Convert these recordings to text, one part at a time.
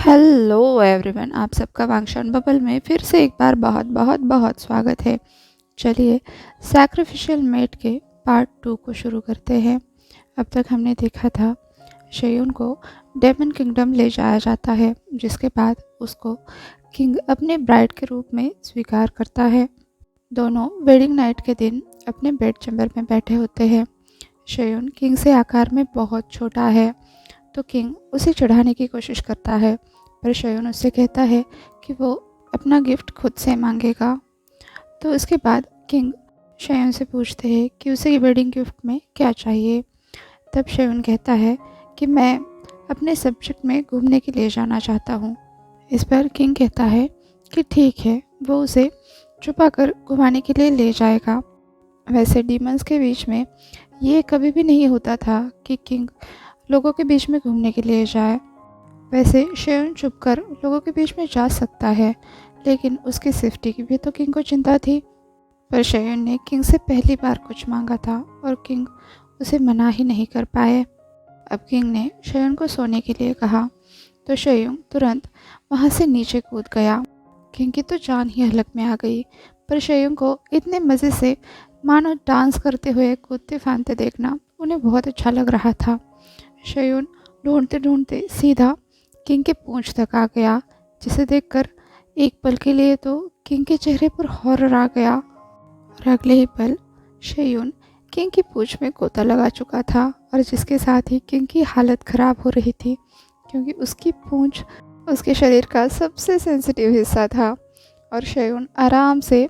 Hello everyone, आप सबका वांगशान bubble में फिर से एक बार बहुत बहुत बहुत स्वागत है। चलिए सैक्रिफिशियल मेट के पार्ट 2 को शुरू करते हैं। अब तक हमने देखा था शेयुन को डेमन किंगडम ले जाया जाता है, जिसके बाद उसको किंग अपने ब्राइड के रूप में स्वीकार करता है। दोनों वेडिंग नाइट के दिन अपने बेड चैम्बर में बैठे होते हैं। शेयुन किंग से आकार में बहुत छोटा है, तो किंग उसे चढ़ाने की कोशिश करता है, पर शेयुन उससे कहता है कि वो अपना गिफ्ट खुद से मांगेगा। तो उसके बाद किंग शेयुन से पूछते हैं कि उसे वेडिंग गिफ्ट में क्या चाहिए। तब शेयुन कहता है कि मैं अपने सब्जेक्ट में घूमने के लिए जाना चाहता हूँ। इस पर किंग कहता है कि ठीक है, वो उसे छुपा कर घुमाने के लिए ले जाएगा। वैसे डीमंस के बीच में ये कभी भी नहीं होता था कि किंग लोगों के बीच में घूमने के लिए जाए। वैसे शेयुन छुपकर लोगों के बीच में जा सकता है, लेकिन उसकी सेफ्टी की भी तो किंग को चिंता थी। पर शेयुन ने किंग से पहली बार कुछ मांगा था और किंग उसे मना ही नहीं कर पाए। अब किंग ने शेयुन को सोने के लिए कहा, तो शेयुन तुरंत वहाँ से नीचे कूद गया। किंग की तो जान ही हलक में आ गई, पर शेयुन को इतने मज़े से मानो डांस करते हुए कूदते फांदते देखना उन्हें बहुत अच्छा लग रहा था। शेयुन ढूंढते ढूंढते सीधा किंग के पूंछ तक आ गया, जिसे देखकर एक पल के लिए तो किंग के चेहरे पर हॉरर आ गया और अगले ही पल शेयुन किंग की पूंछ में गोता लगा चुका था, और जिसके साथ ही किंग की हालत ख़राब हो रही थी, क्योंकि उसकी पूंछ उसके शरीर का सबसे सेंसिटिव हिस्सा था। और शेयुन आराम से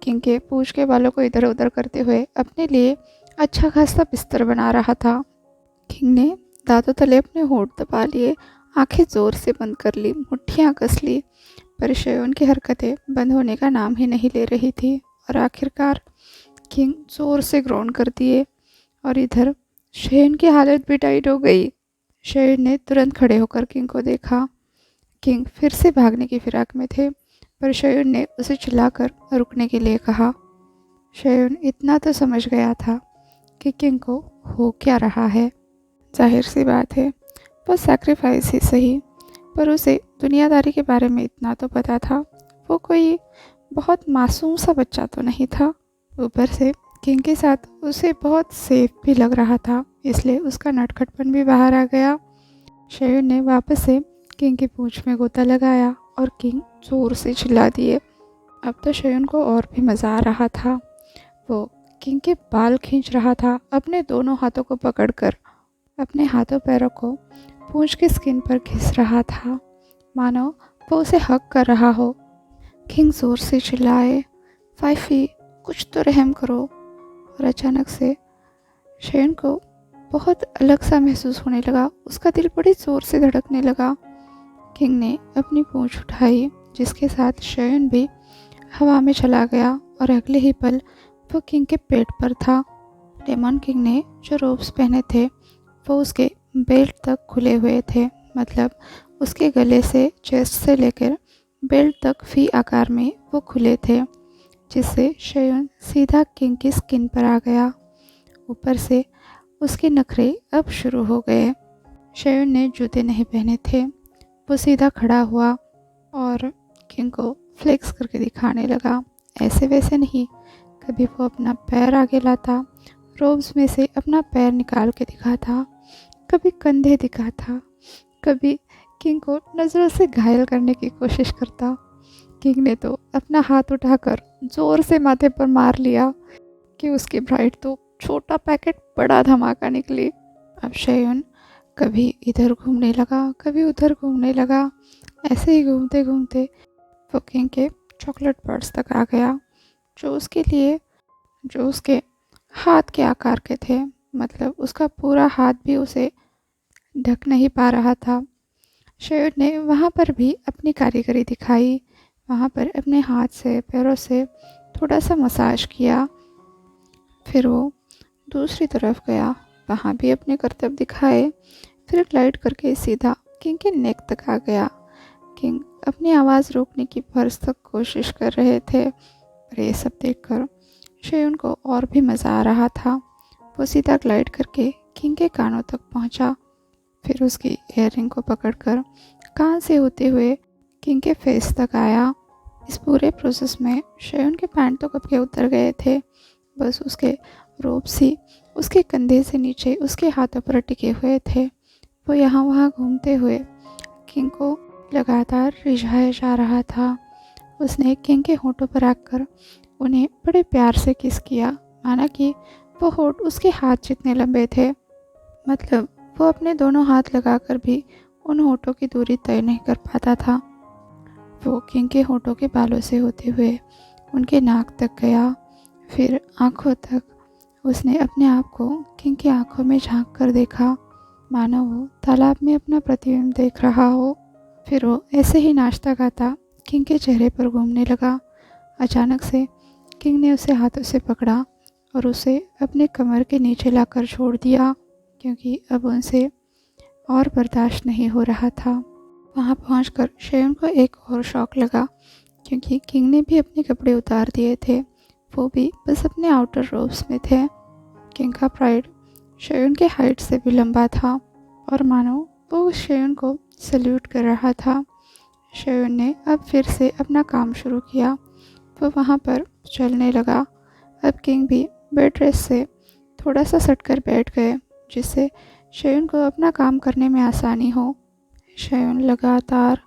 किंग के पूंछ के बालों को इधर उधर करते हुए अपने लिए अच्छा खासा बिस्तर बना रहा था। किंग ने दांतों तले अपने होंठ दबा लिए, आंखें जोर से बंद कर ली, मुट्ठियां कस ली, पर शेयुन की हरकतें बंद होने का नाम ही नहीं ले रही थी। और आखिरकार किंग जोर से ग्रोन कर दिए और इधर शेयुन की हालत भी टाइट हो गई। शेयुन ने तुरंत खड़े होकर किंग को देखा। किंग फिर से भागने की फिराक में थे, पर शेयुन ने उसे चिल्लाकर रुकने के लिए कहा। शेयुन इतना तो समझ गया था कि किंग को हो क्या रहा है। जाहिर सी बात है, वो सैक्रिफाइस ही सही, पर उसे दुनियादारी के बारे में इतना तो पता था। वो कोई बहुत मासूम सा बच्चा तो नहीं था। ऊपर से किंग के साथ उसे बहुत सेफ भी लग रहा था, इसलिए उसका नटखटपन भी बाहर आ गया। शेयुन ने वापस से किंग की पूंछ में गोता लगाया और किंग जोर से चिल्ला दिए। अब तो शेयुन को और भी मज़ा आ रहा था। वो किंग के बाल खींच रहा था, अपने दोनों हाथों को पकड़कर अपने हाथों पैरों को पूंछ की स्किन पर घिस रहा था, मानो वो उसे हक कर रहा हो। किंग जोर से चिल्लाए, फाइफी कुछ तो रहम करो। और अचानक से शेयुन को बहुत अलग सा महसूस होने लगा। उसका दिल बड़ी ज़ोर से धड़कने लगा। किंग ने अपनी पूंछ उठाई, जिसके साथ शेयुन भी हवा में चला गया, और अगले ही पल वो किंग के पेट पर था। डेमन किंग ने जो रोब्स पहने थे वो उसके बेल्ट तक खुले हुए थे, मतलब उसके गले से चेस्ट से लेकर बेल्ट तक फी आकार में वो खुले थे, जिससे शेयुन सीधा किंग की स्किन पर आ गया। ऊपर से उसके नखरे अब शुरू हो गए। शेयुन ने जूते नहीं पहने थे। वो सीधा खड़ा हुआ और किंग को फ्लेक्स करके दिखाने लगा। ऐसे वैसे नहीं, कभी वो अपना पैर आगे लाता, रोब्स में से अपना पैर निकाल के दिखाता, कभी कंधे दिखाता, कभी किंग को नज़रों से घायल करने की कोशिश करता। किंग ने तो अपना हाथ उठाकर जोर से माथे पर मार लिया कि उसकी ब्राइड तो छोटा पैकेट बड़ा धमाका निकली। अब शेयुन कभी इधर घूमने लगा, कभी उधर घूमने लगा। ऐसे ही घूमते घूमते वो किंग के चॉकलेट बर्ड्स तक आ गया, जो उसके हाथ के आकार के थे, मतलब उसका पूरा हाथ भी उसे ढक नहीं पा रहा था। शेयुन ने वहाँ पर भी अपनी कारीगरी दिखाई। वहाँ पर अपने हाथ से पैरों से थोड़ा सा मसाज किया। फिर वो दूसरी तरफ गया, वहाँ भी अपने करतब दिखाए। फिर ग्लाइड करके सीधा किंग के नेक तक आ गया। किंग अपनी आवाज़ रोकने की भरसक कोशिश कर रहे थे, पर ये सब देखकर शेयुन को और भी मज़ा आ रहा था। वो सीधा ग्लाइड करके किंग के कानों तक पहुंचा, फिर उसकी इयररिंग को पकड़कर कान से होते हुए किंग के फेस तक आया। इस पूरे प्रोसेस में शयन के पैंट तो कब के उतर गए थे, बस उसके रोब्स ही उसके कंधे से नीचे उसके हाथों पर टिके हुए थे। वो यहाँ वहाँ घूमते हुए किंग को लगातार रिझाया जा रहा था। उसने किंग के होठों पर आकर उन्हें बड़े प्यार से किस किया, माना कि वो होठ उसके हाथ जितने लंबे थे। मतलब वो अपने दोनों हाथ लगाकर भी उन होठों की दूरी तय नहीं कर पाता था। वो किंग के होठों के बालों से होते हुए उनके नाक तक गया, फिर आंखों तक। उसने अपने आप को किंग की आंखों में झांक कर देखा, मानो वो तालाब में अपना प्रतिबिंब देख रहा हो। फिर वो ऐसे ही नाचता गाता किंग के चेहरे पर घूमने लगा। अचानक से किंग ने उसे हाथों से पकड़ा और उसे अपने कमर के नीचे लाकर छोड़ दिया, क्योंकि अब उनसे और बर्दाश्त नहीं हो रहा था। वहाँ पहुँचकर शयन को एक और शौक लगा, क्योंकि किंग ने भी अपने कपड़े उतार दिए थे। वो भी बस अपने आउटर रोब्स में थे। किंग का प्राइड शयन के हाइट से भी लंबा था और मानो वो शयन को सल्यूट कर रहा था। शयन ने अब फिर से अपना काम शुरू किया। वो वहाँ पर चलने लगा। अब किंग भी बेड रेस्ट से थोड़ा सा सटकर बैठ गए, जिससे शयन को अपना काम करने में आसानी हो। शयन लगातार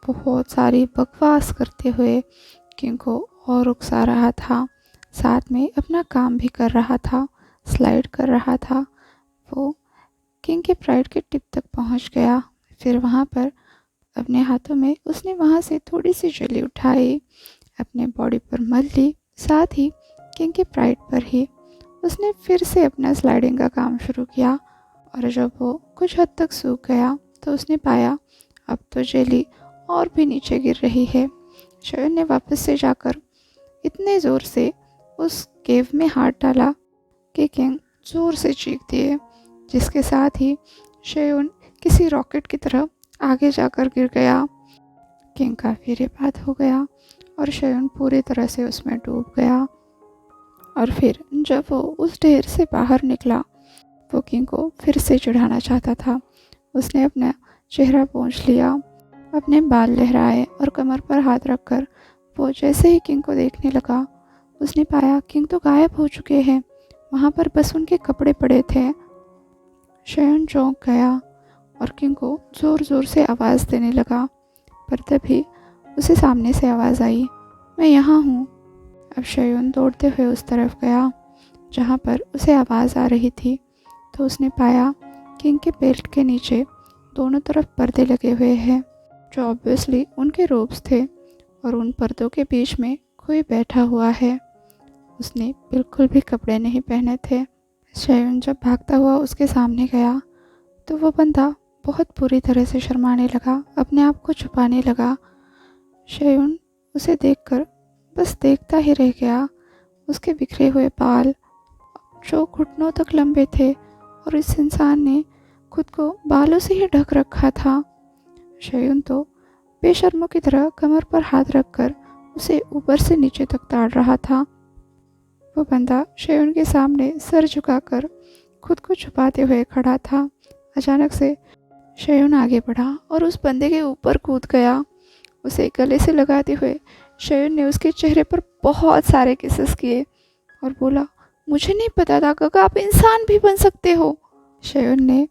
बहुत सारी बकवास करते हुए किंग को और उकसा रहा था, साथ में अपना काम भी कर रहा था, स्लाइड कर रहा था। वो किंग के प्राइड के टिप तक पहुंच गया। फिर वहाँ पर अपने हाथों में उसने वहाँ से थोड़ी सी जेली उठाई, अपने बॉडी पर मल ली, साथ ही किंग के प्राइड पर ही उसने फिर से अपना स्लाइडिंग का काम शुरू किया। और जब वो कुछ हद तक सूख गया तो उसने पाया अब तो जेली और भी नीचे गिर रही है। शयन ने वापस से जाकर इतने ज़ोर से उस केव में हाथ डाला कि किंग ज़ोर से चीख दिए, जिसके साथ ही शयन किसी रॉकेट की तरह आगे जाकर गिर गया। किंग काफ़ी रेबात हो गया और शयन पूरी तरह से उसमें डूब गया। और फिर जब वो उस ढेर से बाहर निकला, वो किंग को फिर से चिढ़ाना चाहता था। उसने अपना चेहरा पोंछ लिया, अपने बाल लहराए और कमर पर हाथ रखकर वो जैसे ही किंग को देखने लगा, उसने पाया किंग तो गायब हो चुके हैं। वहाँ पर बस उनके कपड़े पड़े थे। शयन चौंक गया और किंग को ज़ोर ज़ोर से आवाज़ देने लगा, पर तभी उसे सामने से आवाज़ आई, मैं यहाँ हूँ। अब शयन दौड़ते हुए उस तरफ गया जहाँ पर उसे आवाज़ आ रही थी, तो उसने पाया किंग के बेल्ट के नीचे दोनों तरफ पर्दे लगे हुए हैं, जो ऑब्वियसली उनके रोब्स थे, और उन पर्दों के बीच में कोई बैठा हुआ है। उसने बिल्कुल भी कपड़े नहीं पहने थे। शयन जब भागता हुआ उसके सामने गया तो वो बंदा बहुत बुरी तरह से शर्माने लगा, अपने आप को छुपाने लगा। शयन उसे देखकर बस देखता ही रह गया। उसके बिखरे हुए बाल जो घुटनों तक लंबे थे, और इस इंसान ने खुद को बालों से ही ढक रखा था। शयन तो बेशर्मों की तरह कमर पर हाथ रखकर उसे ऊपर से नीचे तक ताड़ रहा था। वो बंदा शयन के सामने सर झुकाकर खुद को छुपाते हुए खड़ा था। अचानक से शयन आगे बढ़ा और उस बंदे के ऊपर कूद गया। उसे गले से लगाते हुए शयन ने उसके चेहरे पर बहुत सारे किसेस किए और बोला, मुझे नहीं पता था गगा आप इंसान भी बन सकते हो। शयन ने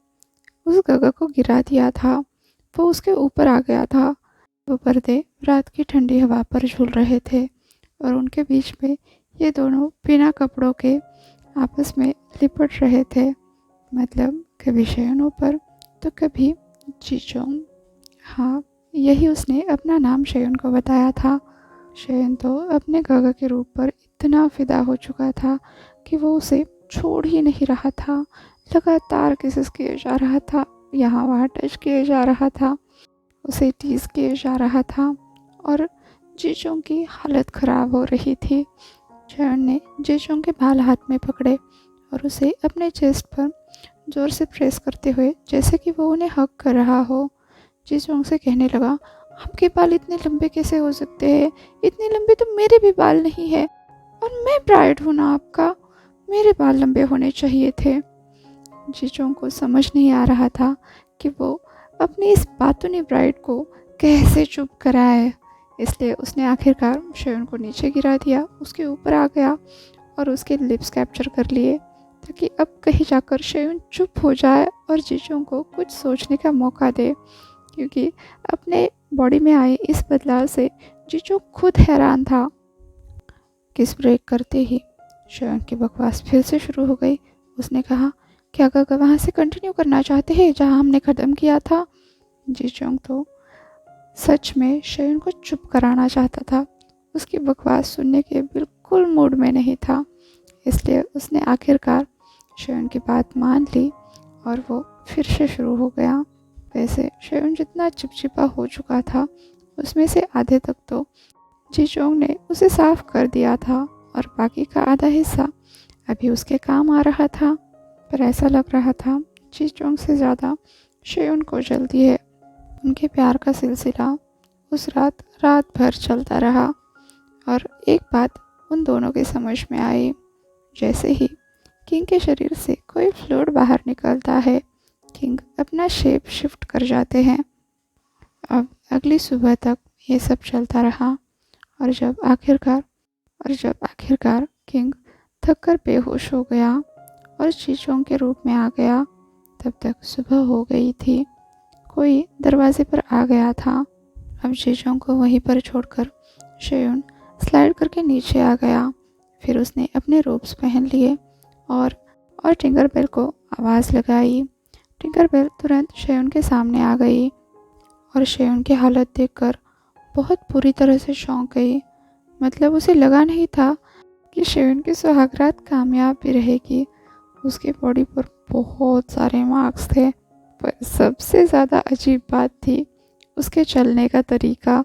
उस गगा को गिरा दिया था। वो उसके ऊपर आ गया था। वो पर्दे रात की ठंडी हवा पर झूल रहे थे और उनके बीच में ये दोनों बिना कपड़ों के आपस में लिपट रहे थे। मतलब कभी शयन ऊपर तो कभी जीचोंग। हाँ, यही उसने अपना नाम शयन को बताया था। शयन तो अपने गगा के रूप पर इतना फिदा हो चुका था कि वो उसे छोड़ ही नहीं रहा था। लगातार किसेस किए जा रहा था, यहाँ वहाँ टच किए जा रहा था, उसे टीज किए जा रहा था, और जीचोंग की हालत ख़राब हो रही थी। शयन ने जीचोंग के बाल हाथ में पकड़े और उसे अपने चेस्ट पर ज़ोर से प्रेस करते हुए, जैसे कि वो उन्हें हक कर रहा हो, जीचोंग से कहने लगा, आपके बाल इतने लंबे कैसे हो सकते हैं? इतने लंबे तो मेरे भी बाल नहीं है, और मैं ब्राइड हूँ ना आपका, मेरे बाल लंबे होने चाहिए थे। जीचोंग को समझ नहीं आ रहा था कि वो अपनी इस बातूनी ब्राइड को कैसे चुप कराए। इसलिए उसने आखिरकार शयन को नीचे गिरा दिया, उसके ऊपर आ गया और उसके लिप्स कैप्चर कर लिए, ताकि अब कहीं जाकर शयन चुप हो जाए और जीजोंग को कुछ सोचने का मौका दे। क्योंकि अपने बॉडी में आए इस बदलाव से जीजोंग खुद हैरान था। किस ब्रेक करते ही शयन की बकवास फिर से शुरू हो गई। उसने कहा, क्या काका वहाँ से कंटिन्यू करना चाहते हैं जहाँ हमने ख़त्म किया था। जीजोंग तो सच में शयन को चुप कराना चाहता था, उसकी बकवास सुनने के बिल्कुल मूड में नहीं था। इसलिए उसने आखिरकार शयन की बात मान ली और वो फिर से शुरू हो गया। वैसे शयन जितना चिपचिपा हो चुका था, उसमें से आधे तक तो जीजोंग ने उसे साफ कर दिया था और बाकी का आधा हिस्सा अभी उसके काम आ रहा था। पर ऐसा लग रहा था जीजोंग से ज़्यादा शयन को जल्दी है। उनके प्यार का सिलसिला उस रात भर चलता रहा और एक बात उन दोनों के समझ में आई। जैसे ही किंग के शरीर से कोई फ्लूइड बाहर निकलता है, किंग अपना शेप शिफ्ट कर जाते हैं। अब अगली सुबह तक ये सब चलता रहा और जब आखिरकार किंग थककर बेहोश हो गया और जीजोंग के रूप में आ गया, तब तक सुबह हो गई थी। कोई दरवाजे पर आ गया था। अब जीजोंग को वहीं पर छोड़कर शयन स्लाइड करके नीचे आ गया। फिर उसने अपने रोब्स पहन लिए और टिंकरबेल को आवाज़ लगाई। टिंकरबेल तुरंत शयन के सामने आ गई और शयन की हालत देखकर बहुत बुरी तरह से चौंक गई। मतलब उसे लगा नहीं था कि शयन की सुहागरात कामयाब भी रहेगी। उसके बॉडी पर बहुत सारे मार्क्स थे, पर सबसे ज़्यादा अजीब बात थी उसके चलने का तरीका।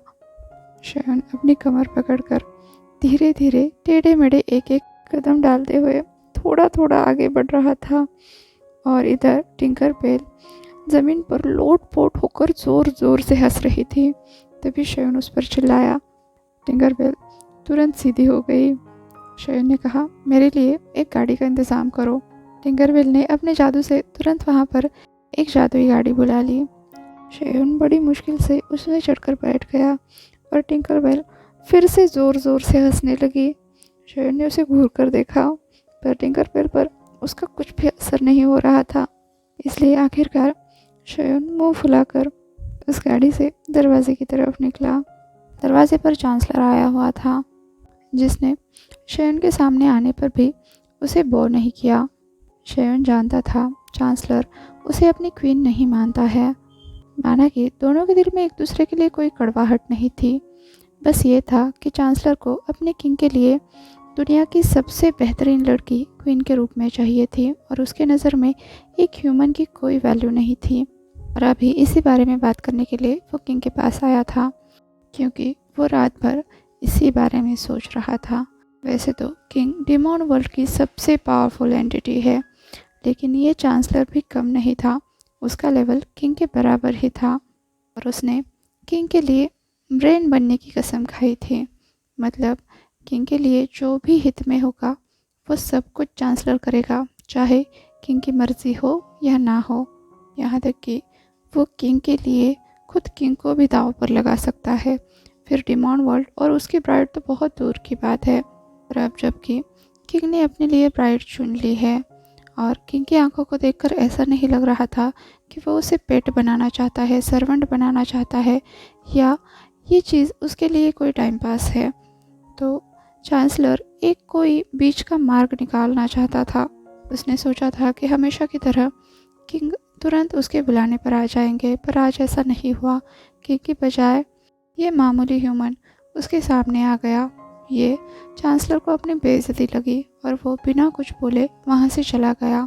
शयन अपनी कमर पकड़कर धीरे धीरे टेढ़े मेढ़े एक एक कदम डालते हुए थोड़ा थोड़ा आगे बढ़ रहा था और इधर टिंकरबेल ज़मीन पर लोट-पोट होकर ज़ोर ज़ोर से हंस रही थी। तभी शयन उस पर चिल्लाया। टिंकरबेल तुरंत सीधी हो गई। शयन ने कहा, मेरे लिए एक गाड़ी का इंतज़ाम करो। टिंकरबेल ने अपने जादू से तुरंत वहाँ पर एक जादुई गाड़ी बुला ली। शयन बड़ी मुश्किल से उसमें चढ़कर बैठ गया और टिंकरबेल फिर से ज़ोर ज़ोर से हंसने लगी। शयन ने उसे घूर कर देखा, पर टिंकरबेल पर उसका कुछ भी असर नहीं हो रहा था। इसलिए आखिरकार शयन मुंह फुलाकर उस गाड़ी से दरवाजे की तरफ निकला। दरवाजे पर चांसलर आया हुआ था, जिसने शयन के सामने आने पर भी उसे बो नहीं किया। शयन जानता था चांसलर उसे अपनी क्वीन नहीं मानता है। माना कि दोनों के दिल में एक दूसरे के लिए कोई कड़वाहट नहीं थी, बस ये था कि चांसलर को अपने किंग के लिए दुनिया की सबसे बेहतरीन लड़की क्वीन के रूप में चाहिए थी और उसके नज़र में एक ह्यूमन की कोई वैल्यू नहीं थी। और अभी इसी बारे में बात करने के लिए वो किंग के पास आया था, क्योंकि वो रात भर इसी बारे में सोच रहा था। वैसे तो किंग डिमॉन वर्ल्ड की सबसे पावरफुल एंटिटी है, लेकिन ये चांसलर भी कम नहीं था। उसका लेवल किंग के बराबर ही था और उसने किंग के लिए ब्रेन बनने की कसम खाई थी। मतलब किंग के लिए जो भी हित में होगा वो सब कुछ चांसलर करेगा, चाहे किंग की मर्जी हो या ना हो। यहाँ तक कि वो किंग के लिए खुद किंग को भी दांव पर लगा सकता है। फिर डिमॉन वर्ल्ड और उसकी ब्राइड तो बहुत दूर की बात है। और अब जबकि किंग ने अपने लिए ब्राइड चुन ली है और किंग की आंखों को देखकर ऐसा नहीं लग रहा था कि वो उसे पेट बनाना चाहता है, सर्वेंट बनाना चाहता है, या ये चीज़ उसके लिए कोई टाइम पास है। तो चांसलर एक कोई बीच का मार्ग निकालना चाहता था। उसने सोचा था कि हमेशा की तरह किंग तुरंत उसके बुलाने पर आ जाएंगे, पर आज ऐसा नहीं हुआ। किंग की बजाय ये मामूली ह्यूमन उसके सामने आ गया। ये चांसलर को अपनी बेइज्जती लगी और वो बिना कुछ बोले वहाँ से चला गया।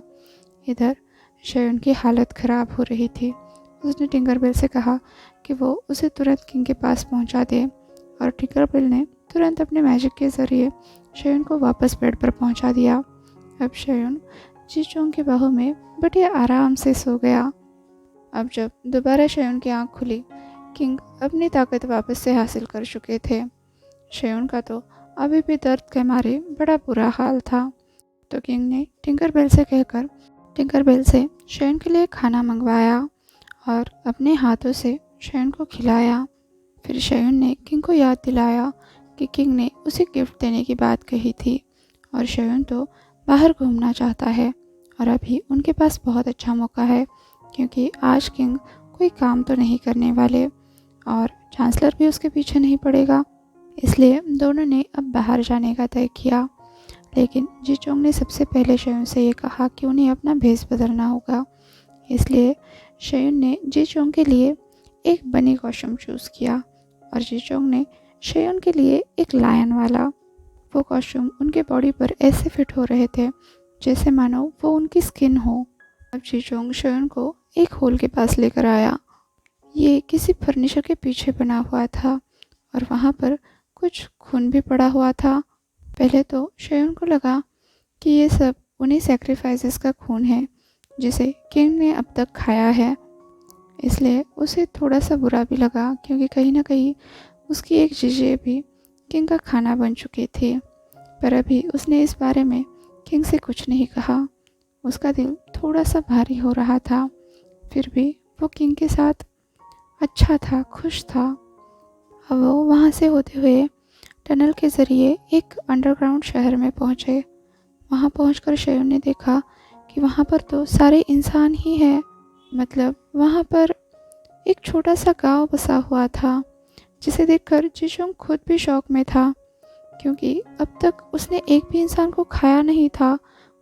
इधर शयन की हालत ख़राब हो रही थी। उसने टिंकरबेल से कहा कि वो उसे तुरंत किंग के पास पहुँचा दे और टिंकरबेल ने तुरंत अपने मैजिक के ज़रिए शयन को वापस बेड पर पहुँचा दिया। अब शयन जीजोंग की बाहों में बड़े आराम से सो गया। अब जब दोबारा शयन की आँख खुली, किंग अपनी ताकत वापस से हासिल कर चुके थे। शयन का तो अभी भी दर्द के मारे बड़ा बुरा हाल था। तो किंग ने टिंकरबेल से कहकर टिंकरबेल से शयन के लिए खाना मंगवाया और अपने हाथों से शयन को खिलाया। फिर शयन ने किंग को याद दिलाया कि किंग ने उसे गिफ्ट देने की बात कही थी और शयन तो बाहर घूमना चाहता है और अभी उनके पास बहुत अच्छा मौका है क्योंकि आज किंग कोई काम तो नहीं करने वाले और चांसलर भी उसके पीछे नहीं पड़ेगा। इसलिए दोनों ने अब बाहर जाने का तय किया। लेकिन जी चोंग ने सबसे पहले शयन से ये कहा कि उन्हें अपना भेष बदलना होगा। इसलिए शयन ने जी चोंग के लिए एक बनी कॉस्ट्यूम चूज़ किया और जी चोंग ने शयन के लिए एक लायन वाला। वो कॉस्ट्यूम उनके बॉडी पर ऐसे फिट हो रहे थे जैसे मानो वो उनकी स्किन हो। अब जी चोंग शयन को एक होल के पास लेकर आया। ये किसी फर्नीचर के पीछे बना हुआ था और वहाँ पर कुछ खून भी पड़ा हुआ था। पहले तो शयन को लगा कि ये सब उन्हीं सैक्रिफाइसेस का खून है जिसे किंग ने अब तक खाया है। इसलिए उसे थोड़ा सा बुरा भी लगा क्योंकि कहीं ना कहीं उसकी एक चीज़ें भी किंग का खाना बन चुकी थी। पर अभी उसने इस बारे में किंग से कुछ नहीं कहा। उसका दिल थोड़ा सा भारी हो रहा था। फिर भी वो किंग के साथ अच्छा था, खुश था। अब वो वहाँ से होते हुए टनल के ज़रिए एक अंडरग्राउंड शहर में पहुँचे। वहाँ पहुंचकर शयन ने देखा कि वहाँ पर तो सारे इंसान ही हैं। मतलब वहाँ पर एक छोटा सा गांव बसा हुआ था जिसे देखकर जी चोंग खुद भी शौक में था क्योंकि अब तक उसने एक भी इंसान को खाया नहीं था।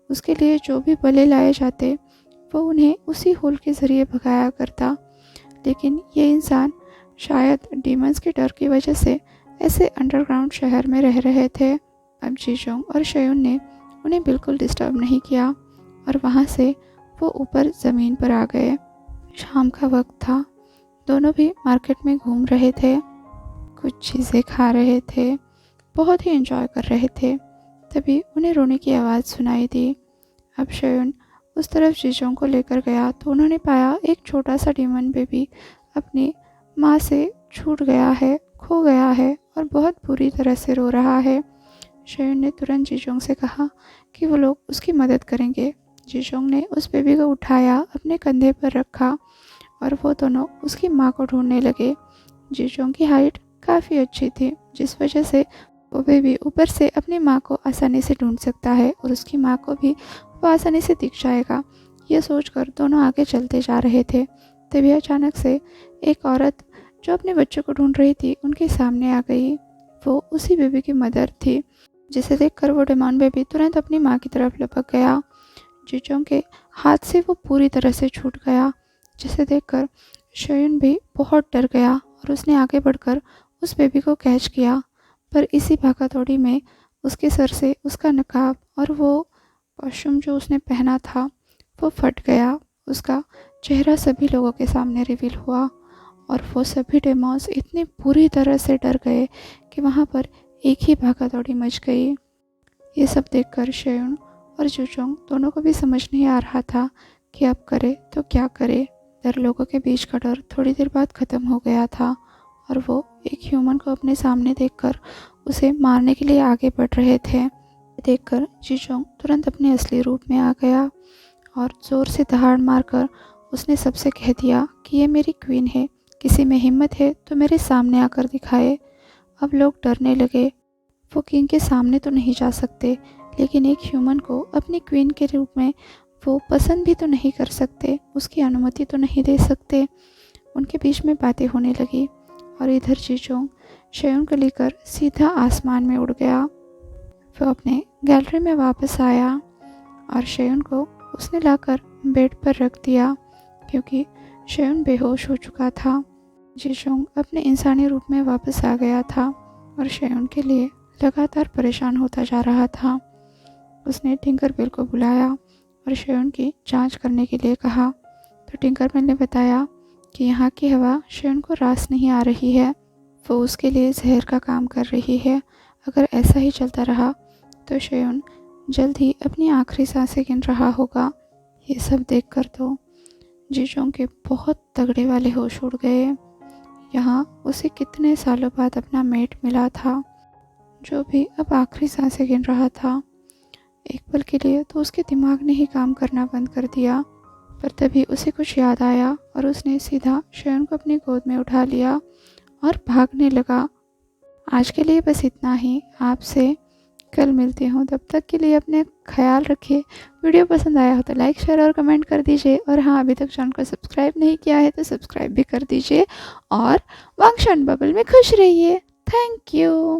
उसके लिए जो भी बलि लाए जाते वो उन्हें उसी होल के ज़रिए भगाया करता। लेकिन ये इंसान शायद डीमंस के डर की वजह से ऐसे अंडरग्राउंड शहर में रह रहे थे। अब जी चोंग और शयन ने उन्हें बिल्कुल डिस्टर्ब नहीं किया और वहाँ से वो ऊपर ज़मीन पर आ गए। शाम का वक्त था। दोनों भी मार्केट में घूम रहे थे, कुछ चीज़ें खा रहे थे, बहुत ही एंजॉय कर रहे थे। तभी उन्हें रोने की आवाज़ सुनाई दी। अब शयन उस तरफ जी चोंग को लेकर गया तो उन्होंने पाया एक छोटा सा डीमन बेबी अपनी माँ से छूट गया है, खो गया है और बहुत बुरी तरह से रो रहा है। शयन ने तुरंत जी चोंग से कहा कि वो लोग उसकी मदद करेंगे। जी चोंग ने उस बेबी को उठाया, अपने कंधे पर रखा और वो दोनों उसकी माँ को ढूंढने लगे। जी चोंग की हाइट काफ़ी अच्छी थी जिस वजह से वो बेबी ऊपर से अपनी माँ को आसानी से ढूंढ सकता है और उसकी माँ को भी वो आसानी से दिख जाएगा। ये सोचकर दोनों आगे चलते जा रहे थे। तभी अचानक से एक औरत जो अपने बच्चे को ढूंढ रही थी उनके सामने आ गई। वो उसी बेबी की मदर थी जिसे देखकर वो डेमॉन बेबी तुरंत अपनी माँ की तरफ लपक गया। जी चोंग के हाथ से वो पूरी तरह से छूट गया जिसे देखकर शयन भी बहुत डर गया और उसने आगे बढ़कर उस बेबी को कैच किया। पर इसी भागा-दौड़ी में उसके सर से उसका नकाब और वो कॉस्ट्यूम जो उसने पहना था वो फट गया। उसका चेहरा सभी लोगों के सामने रिवील हुआ और वो सभी डेमॉन्स इतनी बुरी तरह से डर गए कि वहाँ पर एक ही भागा-दौड़ी मच गई। ये सब देखकर शयन और जी चोंग दोनों को भी समझ नहीं आ रहा था कि अब करे तो क्या करे। डर लोगों के बीच का डर थोड़ी देर बाद ख़त्म हो गया था और वो एक ह्यूमन को अपने सामने देखकर उसे मारने के लिए आगे बढ़ रहे थे। देखकर जी चोंग तुरंत अपने असली रूप में आ गया और ज़ोर से दहाड़ मारकर उसने सबसे कह दिया कि ये मेरी क्वीन है, किसी में हिम्मत है तो मेरे सामने आकर दिखाए। अब लोग डरने लगे। वो किंग के सामने तो नहीं जा सकते लेकिन एक ह्यूमन को अपनी क्वीन के रूप में वो पसंद भी तो नहीं कर सकते, उसकी अनुमति तो नहीं दे सकते। उनके बीच में बातें होने लगी और इधर जी चोंग शयन को लेकर सीधा आसमान में उड़ गया। वो अपने गैलरी में वापस आया और शयन को उसने लाकर बेड पर रख दिया क्योंकि शयन बेहोश हो चुका था। जी चोंग अपने इंसानी रूप में वापस आ गया था और शयन के लिए लगातार परेशान होता जा रहा था। उसने टिंकरबेल को बुलाया और शयन की जांच करने के लिए कहा तो टिंकरबेल ने बताया कि यहाँ की हवा शयन को रास नहीं आ रही है, वो उसके लिए जहर का काम कर रही है। अगर ऐसा ही चलता रहा तो शयन जल्द ही अपनी आखिरी सांसें गिन रहा होगा। ये सब देखकर तो जी चोंग के बहुत तगड़े वाले होश उड़ गए। यहाँ उसे कितने सालों बाद अपना मेट मिला था जो भी अब आखिरी सांसें गिन रहा था। एक पल के लिए तो उसके दिमाग ने ही काम करना बंद कर दिया। पर तभी उसे कुछ याद आया और उसने सीधा शयन को अपनी गोद में उठा लिया और भागने लगा। आज के लिए बस इतना ही। आपसे कल मिलती हूँ, तब तक के लिए अपने ख्याल रखिए। वीडियो पसंद आया हो तो लाइक शेयर और कमेंट कर दीजिए, और हाँ, अभी तक चैनल को सब्सक्राइब नहीं किया है तो सब्सक्राइब भी कर दीजिए, और वांगशान बबल में खुश रहिए। Thank you.